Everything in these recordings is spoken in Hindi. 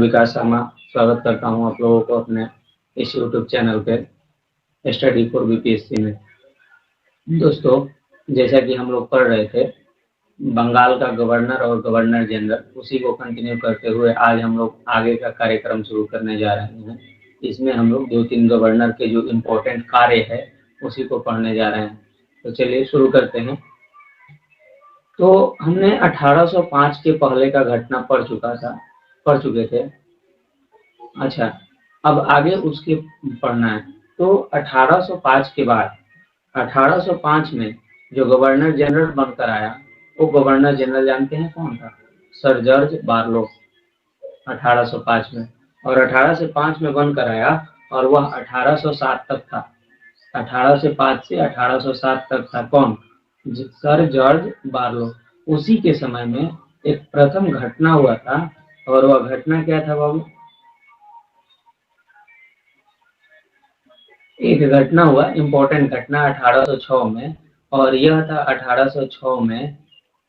विकास शर्मा स्वागत करता हूं आप लोगों को अपने इस यूट्यूब चैनल पे स्टडी फॉर बीपीएससी में। दोस्तों, जैसा कि हम लोग पढ़ रहे थे बंगाल का गवर्नर और गवर्नर जनरल, उसी को कंटिन्यू करते हुए आज हम लोग आगे का कार्यक्रम शुरू करने जा रहे हैं। इसमें हम लोग 2-3 गवर्नर के जो इम्पोर्टेंट कार्य है उसी को पढ़ने जा रहे हैं। तो चलिए शुरू करते हैं। तो हमने 1805 के पहले का घटना पढ़ चुके थे। अच्छा, अब आगे उसके पढ़ना है। तो 1805 के बाद 1805 में जो गवर्नर जनरल बनकर आया वो गवर्नर जनरल जानते हैं कौन था? सर जॉर्ज बारलो 1805 में। और 1805 में बनकर आया और वह 1807 तक था। 1805 से 1807 तक था। कौन? Sir George Barlow. उसी के समय में एक प्रथम घटना हुआ था और वह घटना क्या था बाबू? एक घटना हुआ, इम्पोर्टेंट घटना 1806 में, और यह था 1806 में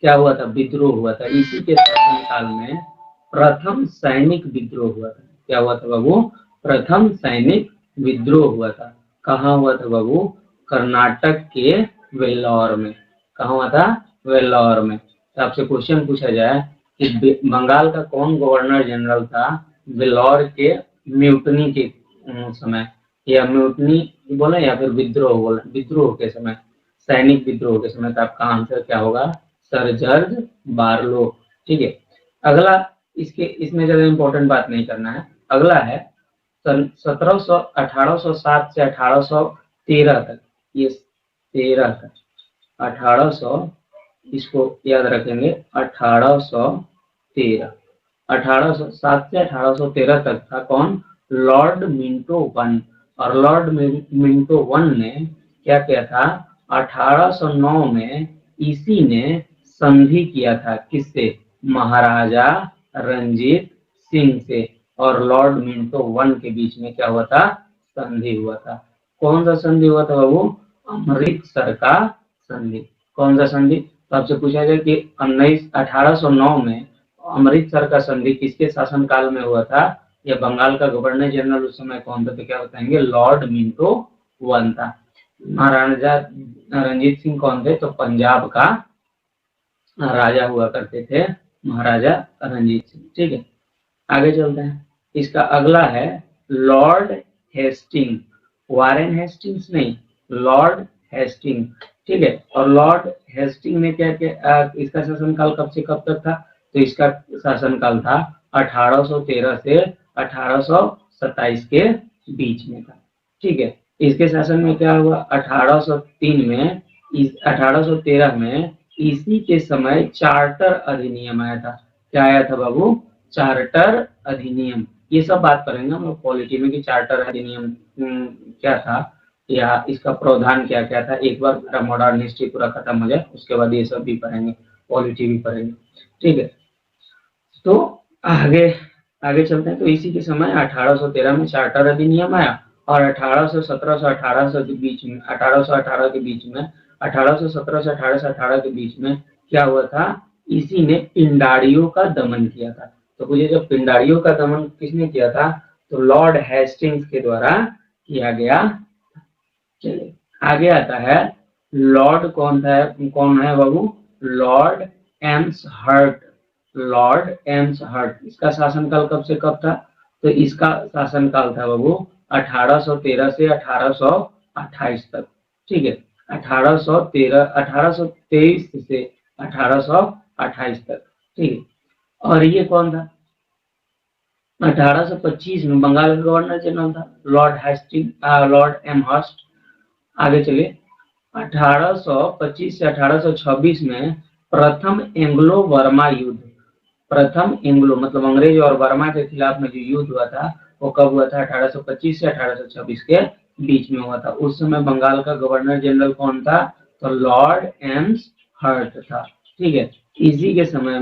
क्या हुआ था? विद्रोह हुआ था। इसी के शासनकाल में प्रथम सैनिक विद्रोह हुआ था। क्या हुआ था बाबू? प्रथम सैनिक विद्रोह हुआ था। कहाँ हुआ था बाबू? कर्नाटक के वेल्लोर में। कहाँ हुआ था? वेल्लोर में। तो आपसे क्वेश्चन पूछा जाए कि बंगाल का कौन गवर्नर जनरल था वेल्लोर के म्यूटनी के समय, या म्यूटनी बोले या फिर विद्रोह बोले, विद्रोह के समय, सैनिक विद्रोह के समय? तो आपका आंसर क्या होगा? Sir George Barlow. ठीक है। अगला, इसमें ज्यादा इंपॉर्टेंट बात नहीं करना है। अगला है 1807 से 1813 तक। ये 13 तक 1800, इसको याद रखेंगे 1813, 1807 से 1813 तक था। कौन? Lord Minto one. और लॉर्ड मिंटो वन ने क्या किया था? 1809 में इसी ने संधि किया था। किससे? महाराजा रंजीत सिंह से और लॉर्ड मिंटो वन के बीच में क्या हुआ था? संधि हुआ था। कौन सा संधि हुआ था बाबू? अमृतसर का संधि। कौन सा संधि? तो आपसे पूछा जाए कि 1809 में अमृतसर का संधि किसके शासनकाल में हुआ था? या बंगाल का गवर्नर जनरल उस समय कौन था? तो क्या बताएंगे? लॉर्ड मिंटो वन था। महाराजा रंजीत सिंह कौन थे? तो पंजाब का राजा हुआ करते थे महाराजा रंजीत सिंह। ठीक है, आगे चलते हैं। इसका अगला है लॉर्ड हेस्टिंग। वारेन हेस्टिंग्स नहीं, लॉर्ड हेस्टिंग। ठीक है। और लॉर्ड हेस्टिंग ने क्या किया? इसका शासनकाल कब से कब तक था? तो इसका शासनकाल था 1813 से 1827 के बीच में था। ठीक है। इसके शासन में क्या हुआ? 1803 में 1813 में इसी के समय चार्टर अधिनियम आया था। क्या आया था बाबू? चार्टर अधिनियम। ये सब बात करेंगे हम लोग पॉलिटी में कि चार्टर अधिनियम क्या था या इसका प्रावधान क्या क्या था। एक बार मेरा मॉडर्न हिस्ट्री पूरा खत्म हो जाए उसके बाद ये सब भी पढ़ेंगे, पॉलिटी भी पढ़ेंगे। ठीक है, तो आगे चलते हैं। तो इसी के समय 1813 में चार्टर अधिनियम आया और 1817 से 1800 के बीच में, 1818 के बीच में, 1817 से 1818 के बीच में क्या हुआ था? इसी ने पिंडारियों का दमन किया था। तो मुझे जब पिंडारियों का दमन किसने किया था? तो लॉर्ड हेस्टिंग्स के द्वारा किया गया। चलिए आगे आता है लॉर्ड कौन है बाबू? लॉर्ड एम्सहर्ट। लॉर्ड एम्सहर्ट, इसका शासनकाल कब से कब था? तो इसका शासनकाल था बाबू 1813 से 1828 तक। ठीक है, 1823 से 1828 तक। ठीक है। और ये कौन था? 1825 में बंगाल का गवर्नर जनरल था लॉर्ड लॉर्ड एमहर्स्ट। आगे चलिए, 1825 से 1826 में प्रथम एंग्लो बर्मा युद्ध। प्रथम एंग्लो मतलब अंग्रेज और बर्मा के खिलाफ में जो युद्ध हुआ था वो कब हुआ था? 1825 से 1826 के बीच में हुआ था। उस समय बंगाल का गवर्नर जनरल कौन था? तो लॉर्ड एम्सहर्ट था। ठीक है। इसी के समय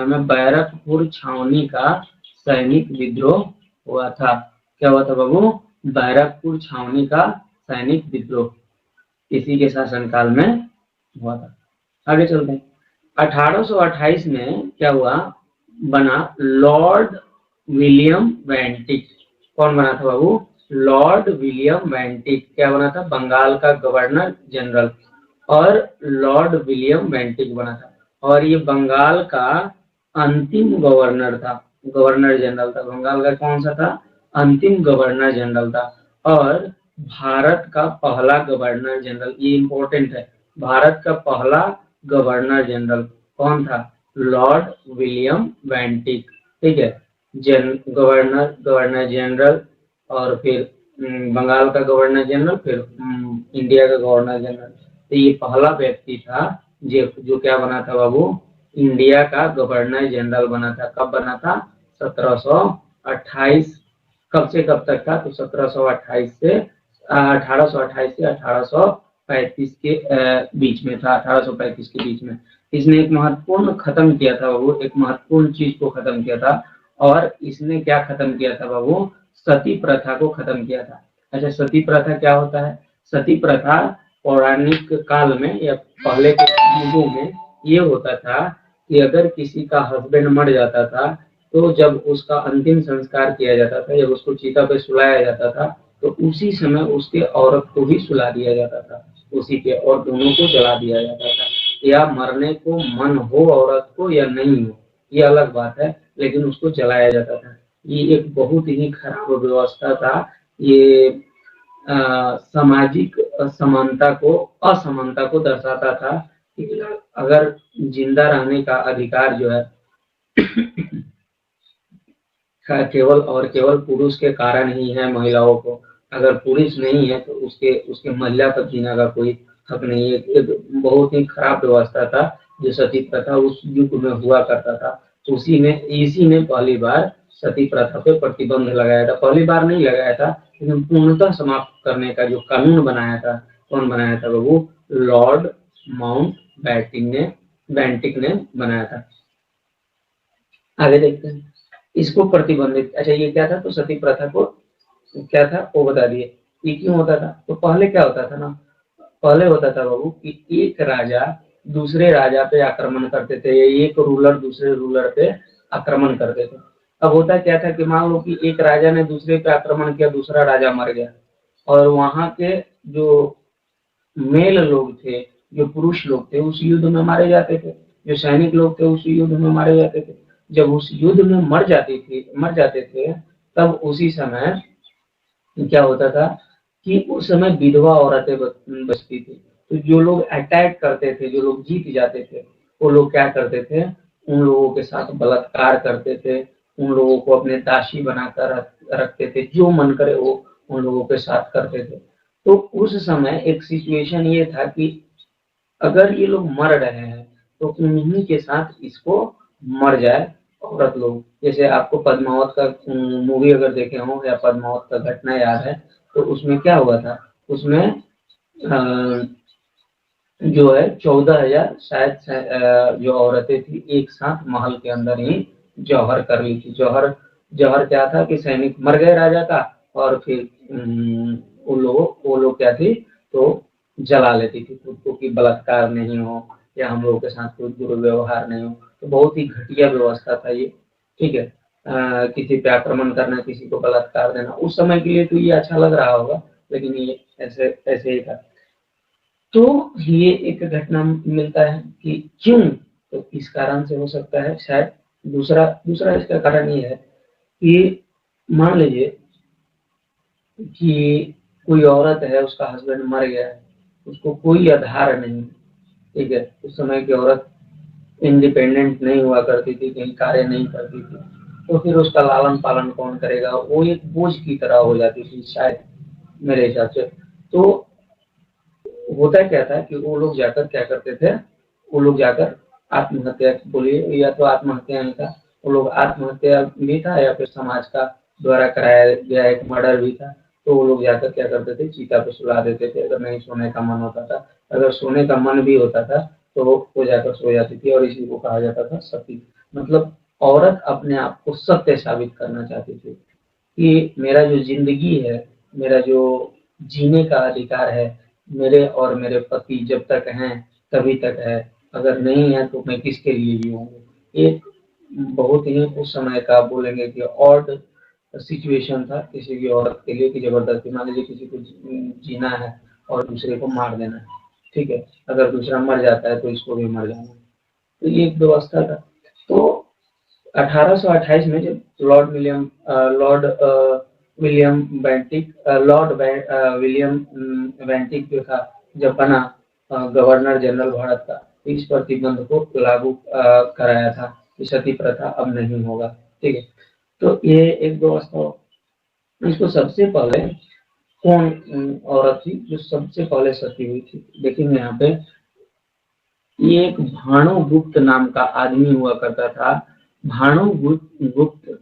में बैरकपुर छावनी का सैनिक विद्रोह हुआ था। क्या हुआ था बाबू? बैरकपुर छावनी का सैनिक विद्रोह इसी के शासनकाल में हुआ था। आगे चलते हैं। 1828 में क्या हुआ? बना लॉर्ड विलियम वेंटिक। कौन बना था बाबू? Lord William वेंटिक। क्या बना था? बंगाल का गवर्नर जनरल और लॉर्ड विलियम वेंटिक बना था। और ये बंगाल का अंतिम गवर्नर था, गवर्नर जनरल था। बंगाल का कौन सा था? अंतिम गवर्नर जनरल था। और भारत का पहला गवर्नर जनरल, ये इंपॉर्टेंट है, भारत का पहला गवर्नर जनरल कौन था? Lord William वेंटिक। ठीक है, गवर्नर, गवर्नर जनरल, और फिर बंगाल का गवर्नर जनरल, फिर इंडिया का गवर्नर जनरल। तो ये पहला व्यक्ति था जो क्या बना था बाबू? इंडिया का गवर्नर जनरल बना था। कब बना था? 1728। कब से कब तक था? तो 1728 से 1828 से 1835 के बीच में था, 1835 के बीच में। इसने एक महत्वपूर्ण खत्म किया था बाबू, एक महत्वपूर्ण चीज को खत्म किया था। और इसने क्या खत्म किया था बाबू? सती प्रथा को खत्म किया था। अच्छा, सती प्रथा क्या होता है? सती प्रथा पौराणिक काल में या पहले के युगों में ये होता था कि अगर किसी का हस्बैंड मर जाता था तो जब उसका अंतिम संस्कार किया जाता था, जब उसको चिता पे सुलाया जाता था, तो उसी समय उसके औरत को भी सुला दिया जाता था उसी पे, और दोनों को जला दिया जाता था। या मरने को मन हो औरत को या नहीं हो, ये अलग बात है, लेकिन उसको जलाया जाता था। ये एक बहुत ही खराब व्यवस्था था। ये सामाजिक समानता को, असमानता को दर्शाता था कि अगर जिंदा रहने का अधिकार जो है केवल और केवल पुरुष के कारण ही है महिलाओं को। अगर पुरुष नहीं है तो उसके उसके महिला तक जीने का कोई हक नहीं है। एक बहुत ही खराब व्यवस्था था जो सती प्रथा उस युग में हुआ करता था। इसी ने पहली बार सती प्रथा पे प्रतिबंध लगाया था। पहली बार नहीं लगाया था, लेकिन पूर्णतः समाप्त करने का जो कानून बनाया था, कौन बनाया था बाबू? लॉर्ड माउंट बेंटिक ने बनाया था। आगे देखते हैं। इसको प्रतिबंधित, अच्छा ये क्या था? तो सती प्रथा को क्या था वो बता दिए। ये क्यों होता था? तो पहले क्या होता था ना, पहले होता था बाबू कि एक राजा दूसरे राजा पे आक्रमण करते थे, या एक रूलर दूसरे रूलर पे आक्रमण करते थे। अब होता क्या था कि मान लो कि एक राजा ने दूसरे पे आक्रमण किया, दूसरा राजा मर गया, और वहां के जो मेल लोग थे, जो पुरुष लोग थे, उस युद्ध में मारे जाते थे। जो सैनिक लोग थे उस युद्ध में मारे जाते थे। जब उस युद्ध में मर जाते थे, तब उसी समय क्या होता था कि उस समय विधवा औरतें बचती थी। तो जो लोग अटैक करते थे, जो लोग जीत जाते थे, वो लोग क्या करते थे? उन लोगों के साथ बलात्कार करते थे, उन लोगों को अपने दासी बनाकर रखते थे, जो मन करे वो उन लोगों के साथ करते थे। तो उस समय एक सिचुएशन ये था कि अगर ये लोग मर रहे हैं तो उन्हीं के साथ इसको मर जाए औरत लोग। जैसे आपको पद्मावत का मूवी अगर देखे हो, या पद्मावत का घटना याद है, तो उसमें क्या हुआ था? उसमें जो है 14,000 शायद जो औरतें थी एक साथ महल के अंदर ही जौहर कर ली थी। जौहर जौहर क्या था कि सैनिक मर गए राजा का, और फिर वो लोग क्या थी, तो जला लेती थी खुद को कि बलात्कार नहीं हो, या हम लोगों के साथ कोई दुर्व्यवहार नहीं हो। तो बहुत ही घटिया व्यवस्था था ये। ठीक है, किसी पे आक्रमण करना, किसी को बलात्कार देना, उस समय के लिए तो ये अच्छा लग रहा होगा, लेकिन ये ऐसे ऐसे ही था। तो ये एक घटना मिलता है कि क्यों, तो इस कारण से हो सकता है शायद। दूसरा दूसरा इसका कारण ये है कि मान लीजिए कि कोई औरत है, उसका हस्बैंड मर गया है, उसको कोई आधार नहीं। ठीक है, उस समय की औरत इंडिपेंडेंट नहीं हुआ करती थी, कहीं कार्य नहीं करती थी, तो फिर उसका लालन पालन कौन करेगा? वो एक बोझ की तरह हो जाती थी शायद, मेरे हिसाब से। तो होता क्या था कि वो लोग जाकर क्या करते थे, वो लोग जाकर आत्महत्या, बोलिए, या तो आत्महत्या नहीं था, वो लोग आत्महत्या भी था, या फिर समाज का द्वारा कराया गया एक मर्डर भी था। तो वो लोग जाकर क्या करते थे, चीता पे सुला देते थे अगर नहीं सोने का मन होता था। अगर सोने का मन भी होता था तो वो जाकर सो जाती थी, और इसी को कहा जाता था सती। मतलब औरत अपने आप को सत्य साबित करना चाहती थी कि मेरा जो जिंदगी है, मेरा जो जीने का अधिकार है, मेरे और मेरे पति जब तक हैं तभी तक है, अगर नहीं है तो मैं किसके लिए जीऊंगी। एक बहुत ही उस समय का बोलेंगे कि ऑड सिचुएशन था किसी भी औरत के लिए कि जबरदस्ती, मान लीजिए किसी को जीना है और दूसरे को मार देना है, ठीक है, अगर दूसरा मर जाता है तो इसको भी मर जाना है, तो ये एक व्यवस्था था। तो 1828 में जब विलियम बेंटिक विलियम बेंटिक जो था, जब बना गवर्नर जनरल भारत का, इस प्रतिबंध को लागू कराया था कि सती प्रथा अब नहीं होगा, ठीक है। तो ये एक व्यवस्था। इसको सबसे पहले कौन औरत थी जो सबसे पहले सती हुई थी, देखेंगे यहाँ पे, ये एक भानुगुप्त नाम का आदमी हुआ करता था। भानुगुप्त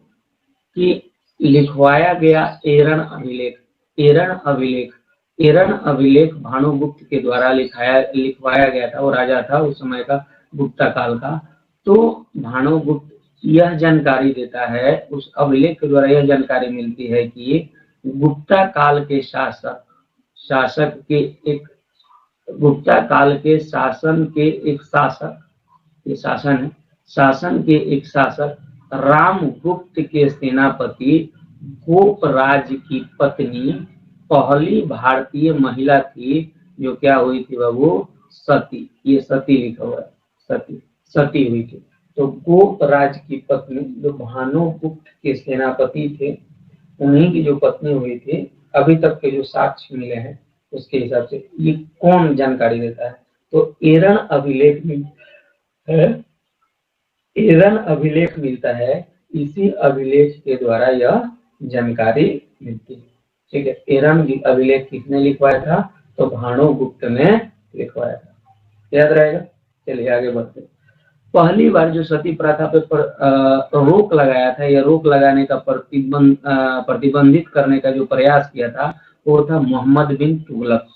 की लिखवाया गया एरन अभिलेख, एरन अभिलेख, एरन अभिलेख भानुगुप्त के द्वारा लिखवाया गया था। वो राजा था उस समय का, गुप्ता काल का। तो भानुगुप्त यह जानकारी देता है, उस अभिलेख के द्वारा यह जानकारी मिलती है कि गुप्ता काल के शासक के एक गुप्ता काल के शासन के एक शासक, ये शासन है, शासन के एक शासक रामगुप्त के सेनापति गोपराज की पत्नी पहली भारतीय महिला थी जो क्या हुई थी बाबू, सती। ये सती लिखा हुआ है, सती, सती हुई थी। तो गोपराज की पत्नी जो भानुगुप्त के सेनापति थे, उन्हीं की जो पत्नी हुई थी, अभी तक के जो साक्ष्य मिले हैं उसके हिसाब से ये कौन जानकारी देता है, तो एरन अभिलेख में है, एरन अभिलेख मिलता है, इसी अभिलेख के द्वारा यह जानकारी मिलती है, ठीक है। एरन अभिलेख किसने लिखवाया था, तो भानुगुप्त ने लिखवाया था, याद रहेगा। चलिए आगे बढ़ते हैं। पहली बार जो सती प्रथा पे रोक लगाया था, या रोक लगाने का प्रतिबंधित करने का जो प्रयास किया था, वो था मोहम्मद बिन तुगलक।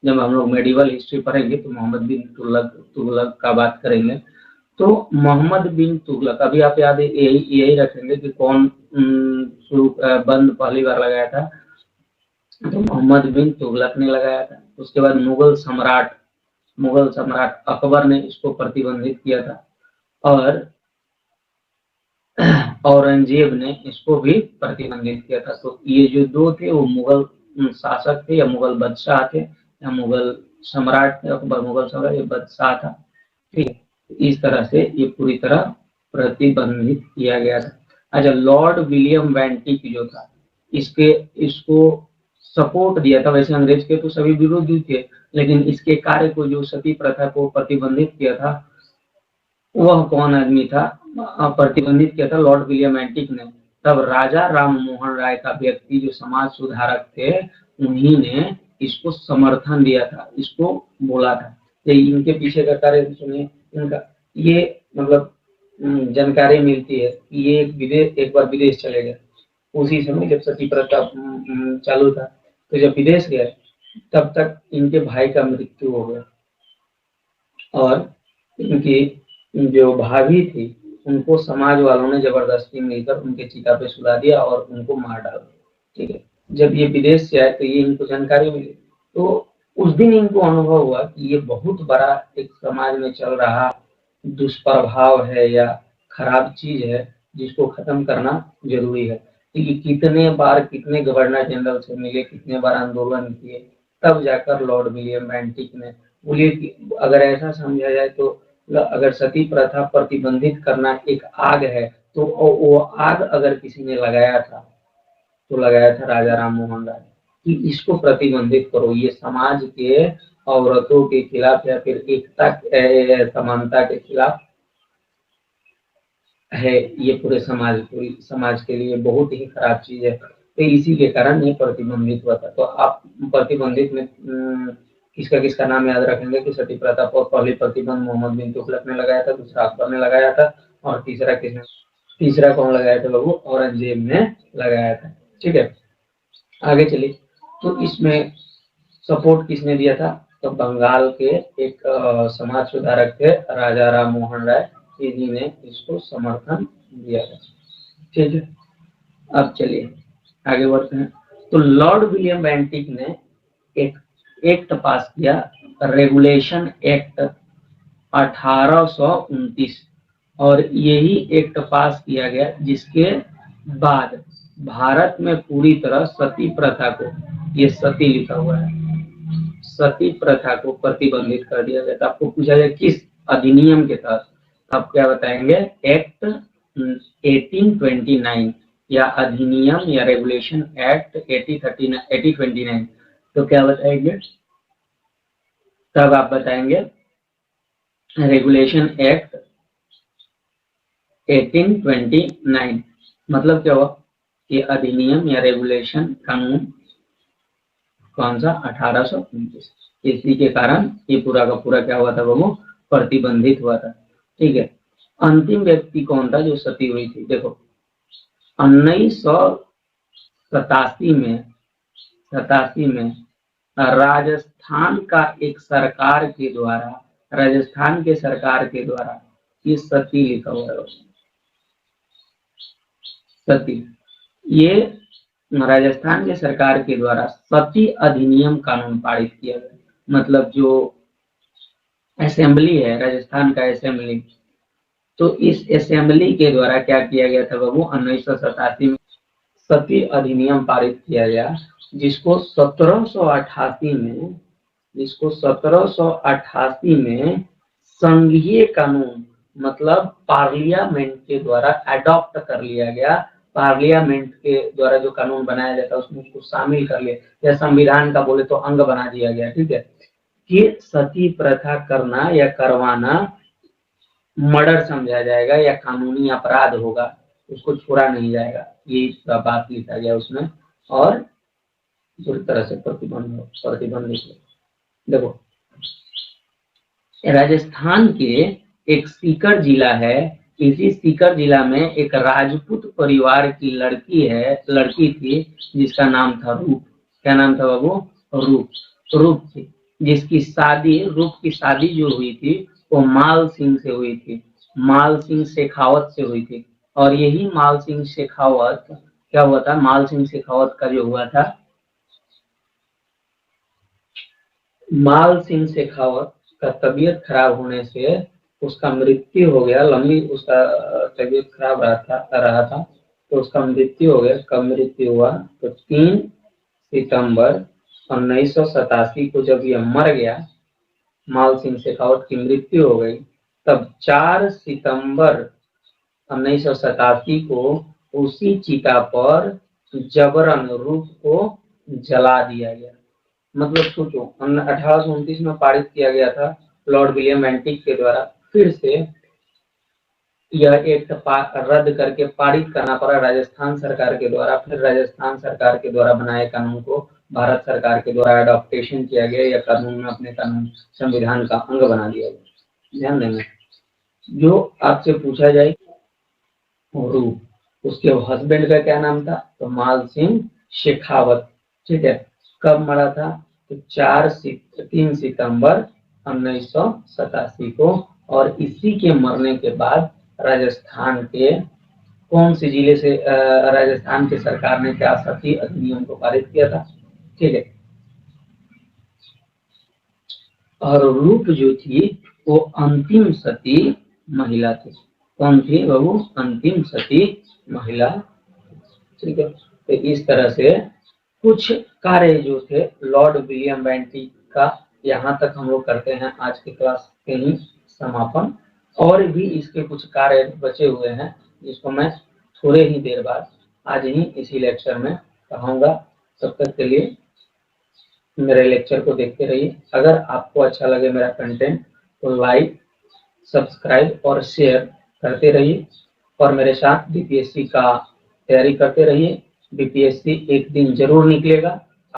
जब हम लोग मेडिवल हिस्ट्री पढ़ेंगे तो मोहम्मद बिन तुगलक का बात करेंगे। तो मोहम्मद बिन तुगलक, अभी आप याद यही रखेंगे कि कौन बंद पहली बार लगाया था, तो मोहम्मद बिन तुगलक ने लगाया था। उसके बाद मुगल सम्राट अकबर ने इसको प्रतिबंधित किया था, और औरंगजेब ने इसको भी प्रतिबंधित किया था। तो ये जो दो थे वो मुगल शासक थे, या मुगल बादशाह थे, या मुगल सम्राट थे। अकबर मुगल सम्राट, ये बादशाह था, ठीक है। इस तरह से ये पूरी तरह प्रतिबंधित किया गया था। अच्छा, लॉर्ड विलियम बेंटिक जो था, इसको सपोर्ट दिया था। वैसे अंग्रेज के तो सभी विरोधी थे, लेकिन इसके कार्य को, जो सती प्रथा को प्रतिबंधित किया था, वह कौन आदमी था, प्रतिबंधित किया था लॉर्ड विलियम बेंटिक ने। तब राजा राम मोहन राय का व्यक्ति जो समाज सुधारक थे, उन्हीं ने इसको समर्थन दिया था, इसको बोला था। ये इनके पीछे का कार्य सुनिए इनका। ये मतलब जानकारी मिलती है कि ये एक बार विदेश चले गए, उसी समय जब सती प्रथा चालू था। तो जब विदेश गए तब तक इनके भाई का मृत्यु हो गया, और इनकी जो भाभी थी उनको समाज वालों ने जबरदस्ती मिलकर उनके चिता पे सुला दिया और उनको मार डाला, ठीक है। जब ये विदेश से आए तो ये इनको जानकारी मिली, तो उस दिन इनको अनुभव हुआ कि ये बहुत बड़ा एक समाज में चल रहा दुष्प्रभाव है या खराब चीज है, जिसको खत्म करना जरूरी है। तो ये कितने गवर्नर जनरल से मिले, कितने बार आंदोलन किए, तब जाकर लॉर्ड विलियम बेंटिक ने बोले कि अगर ऐसा समझा जाए तो अगर सती प्रथा प्रतिबंधित करना एक आग है, तो वो आग अगर किसी ने लगाया था तो लगाया था राजा राम मोहन राय, कि इसको प्रतिबंधित करो, ये समाज के औरतों के खिलाफ या फिर एकता समानता के खिलाफ है, ये पूरे समाज के लिए बहुत ही खराब चीज है। तो इसी के कारण ये प्रतिबंधित हुआ था। तो आप प्रतिबंधित में किसका नाम याद रखेंगे कि सती प्रथा पर पहले प्रतिबंध मोहम्मद बिन तुगलक ने लगाया था, दूसरा अकबर ने लगाया था, और तीसरा कौन लगाया था बाबू, औरंगजेब ने लगाया था, ठीक है। आगे चलिए, तो इसमें सपोर्ट किसने दिया था, तो बंगाल के एक समाज सुधारक थे राजा राम मोहन राय, इन्हीं ने इसको समर्थन दिया था, ठीक है। अब चलिए आगे बढ़ते हैं। तो लॉर्ड विलियम बेंटिक ने एक एक्ट पास किया, रेगुलेशन एक्ट 1829, और यही एक्ट पास किया गया जिसके बाद भारत में पूरी तरह सती प्रथा को, ये सती लिखा हुआ है, सती प्रथा को प्रतिबंधित कर दिया गया। तो आपको पूछा जाए किस अधिनियम के तहत, आप क्या बताएंगे? एक्ट 1829 या अधिनियम या रेगुलेशन एक्ट 1829। तो क्या बताएंगे? तब आप बताएंगे रेगुलेशन एक्ट 1829। मतलब क्या हुआ कि अधिनियम या रेगुलेशन कानून कौन सा? 1829। इसी के कारण ये पूरा का पूरा क्या हुआ था बाबू? प्रतिबंधित हुआ था। ठीक है। अंतिम व्यक्ति कौन था जो सती हुई थी? देखो 1987 में राजस्थान का एक सरकार के द्वारा, राजस्थान के सरकार के द्वारा ये सती लिखा हुआ है, सती, ये राजस्थान के सरकार के द्वारा सती अधिनियम कानून पारित किया गया। मतलब जो असेंबली है, राजस्थान का असेंबली, तो इस असेंबली के द्वारा क्या किया गया था बाबू? 1987 में सती अधिनियम पारित किया गया, जिसको 1788 में संघीय कानून, मतलब पार्लियामेंट के द्वारा अडॉप्ट कर लिया गया। पार्लियामेंट के द्वारा जो कानून बनाया जाता है उसमें उसको शामिल कर लिया, या संविधान का बोले तो अंग बना दिया गया। ठीक है, कि सती प्रथा करना या करवाना मर्डर समझा जाएगा या कानूनी अपराध होगा, उसको छोड़ा नहीं जाएगा, ये बात लिखा गया उसमें, और पूरी तरह से प्रतिबंधित। देखो राजस्थान के एक सीकर जिला है, इसी सीकर जिला में एक राजपूत परिवार की लड़की थी जिसका नाम था रूप। क्या नाम था बाबू? रूप थी, जिसकी शादी, रूप की शादी जो हुई थी वो माल सिंह से हुई थी, माल सिंह शेखावत से हुई थी। और यही माल सिंह शेखावत क्या हुआ था? माल सिंह शेखावत का जो हुआ था, माल सिंह शेखावत का तबीयत खराब होने से उसका मृत्यु हो गया। लंबी उसका तबीयत खराब रहा था, तो उसका मृत्यु हो गया। कब मृत्यु हुआ? तो 3 सितंबर 1987 को जब यह मर गया, माल सिंह शेखावत की मृत्यु हो गई, तब 4 सितंबर 1987 को उसी चिता पर जबरन रूप को जला दिया गया। मतलब सोचो 1829 में पारित किया गया था लॉर्ड विलियम बेंटिक के द्वारा, फिर से यह एक्ट रद्द करके पारित करना पड़ा राजस्थान सरकार के द्वारा। फिर राजस्थान सरकार के द्वारा बनाए कानून को भारत सरकार के द्वारा अडॉप्टेशन किया गया, या कानून में अपने कानून संविधान का अंग बना दिया गया। ध्यान देना, जो आपसे पूछा जाए रूप, उसके हस्बैंड का क्या नाम था? तो माल सिंह शेखावत। ठीक है, कब मरा था? तो 3 सितंबर 1987 को। और इसी के मरने के बाद राजस्थान के कौन से जिले से राजस्थान के सरकार ने क्या सती अधिनियम को पारित किया था? ठीक है, और रूप जो थी वो अंतिम सती महिला थी। कौन थी बाबू? अंतिम सती महिला। ठीक है, तो इस तरह से कुछ कार्य जो थे लॉर्ड विलियम बेंटिक का, यहाँ तक हम लोग करते हैं आज के क्लास के ही समापन। और भी इसके कुछ कार्य बचे हुए हैं, जिसको मैं थोड़े ही देर बाद आज ही इसी लेक्चर में कहूँगा। तब तक के लिए मेरे लेक्चर को देखते रहिए। अगर आपको अच्छा लगे मेरा कंटेंट तो लाइक, सब्सक्राइब और शेयर करते रहिए, और मेरे साथ बीपीएससी का तैयारी करते रहिए। बीपीएससी एक दिन जरूर निकलेगा।